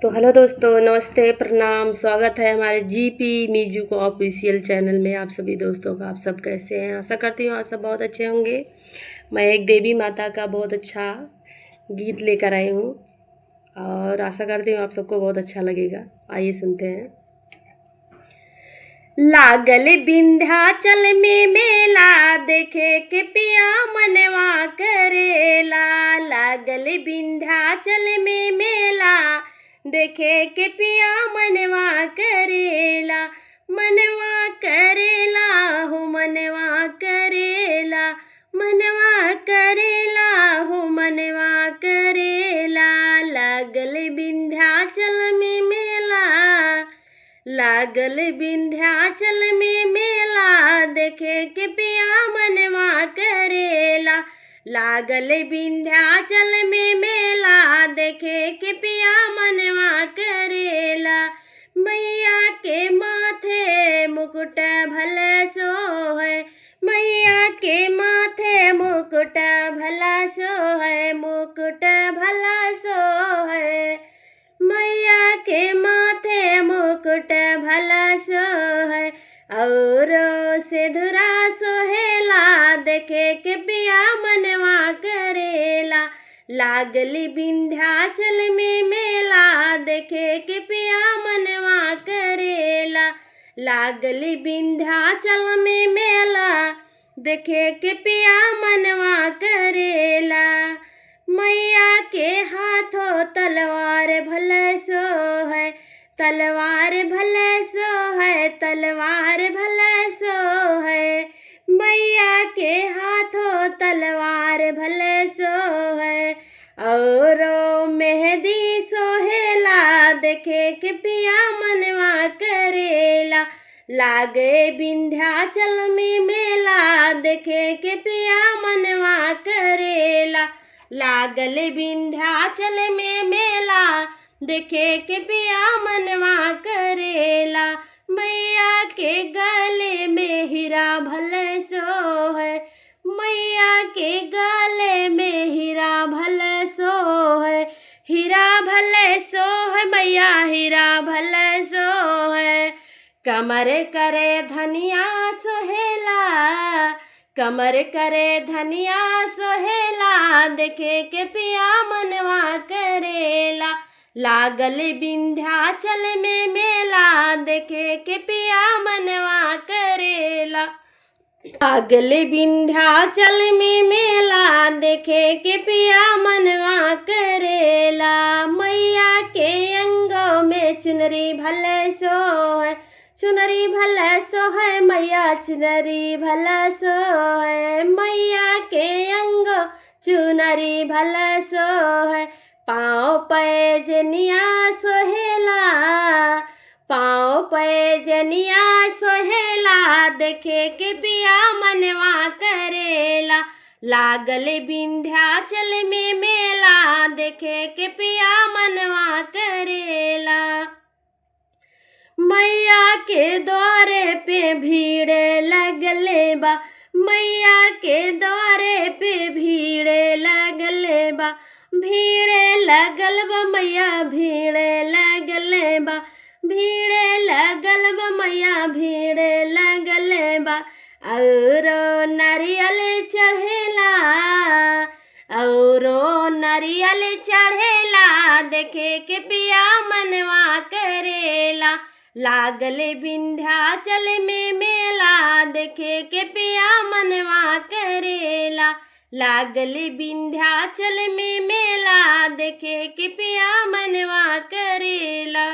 तो हेलो दोस्तों, नमस्ते, प्रणाम। स्वागत है हमारे जीपी म्यूजिक ऑफिशियल चैनल में आप सभी दोस्तों का। आप सब कैसे हैं? आशा करती हूँ आप सब बहुत अच्छे होंगे। मैं एक देवी माता का बहुत अच्छा गीत लेकर आई हूँ और आशा करती हूँ आप सबको बहुत अच्छा लगेगा। आइए सुनते हैं। लागल विंध्याचल में मेला, देखे के पिया मनवा करेला। लागल विंध्याचल में मेला, देखे के पिया मनवा करेला। मनवा करेला हो मनवा करेला, मनवा करेला हो मनवा करेला। लागल विंध्याचल में मेला, लागल विंध्याचल में मेला, देखे के पिया मनवा करेला। लागल विंध्याचल में मेला, देखे के पिया मनवा करेला। मैया के माथे मुकुट भला सोहै, मैया के माथे मुकुट भला सोहै, मुकुट भला सोहै। मैया के माथे मुकुट भला सोहै, और सिंदूरा सोहेला, देखे के पिया मनवा करेला। लागल विंध्याचल में मेला, देखे के पिया मनवा करेला। लागल विंध्याचल में मेला, देखे के पिया मनवा करेला। मैया के हाथों तलवार भले सोहै, तलवार भले सोहै, तलवार भले सोहै। मैया के हाथों तलवार भले सोहै, और मेहंदी सोहेला, देखे के पिया मनवा करेला। लागे विंध्याचल में मेला, देखे के पिया मनवा करेला। लागल विंध्याचल में मेला, देखे के पिया मनवा करेला। मैया के गले में हीरा भले सोहै, मैया के गले में हीरा भले सोहै। हीरा भले सोहै मैया, हीरा भले सोहै। कमर करे धनिया सोहेला, कमर करे धनिया सोहेला, देखे के पिया मनवा करेला। लागल विंध्याचल में मेला, देखे के पिया मनवा करेला। लागल विंध्याचल में मेला, देखे के पिया मनवा करेला। मैया के अंगों में चुनरी भले सोहै, चुनरी भले सोहै मैया, चुनरी भले सोहै। मैया के अंग चुनरी भले सोहै। पाँव पैजनिया सोहेला, पाँव पैजनिया सोहेला, देखे के पिया मनवा करेला। लागल विंध्याचल में मेला, देखे के पिया मनवा करेला। मैया के द्वारे पे भीड़ लगले बा, मैया के द्वारे पे भीड़ लगले बा। भीड़ लगल बा मैया, भीड़ लगल बा, भीड़ लगल बा मैया, भीड़ लगल बा। और नारियल चढ़ेला, और नारियल चढ़ेला, देखे के पिया मनवा करेला। लागल विंध्याचल में मेला, देखे के पिया मनवा करेला। लागल विंध्याचल में मेला, देखे के पिया मनवा करेला।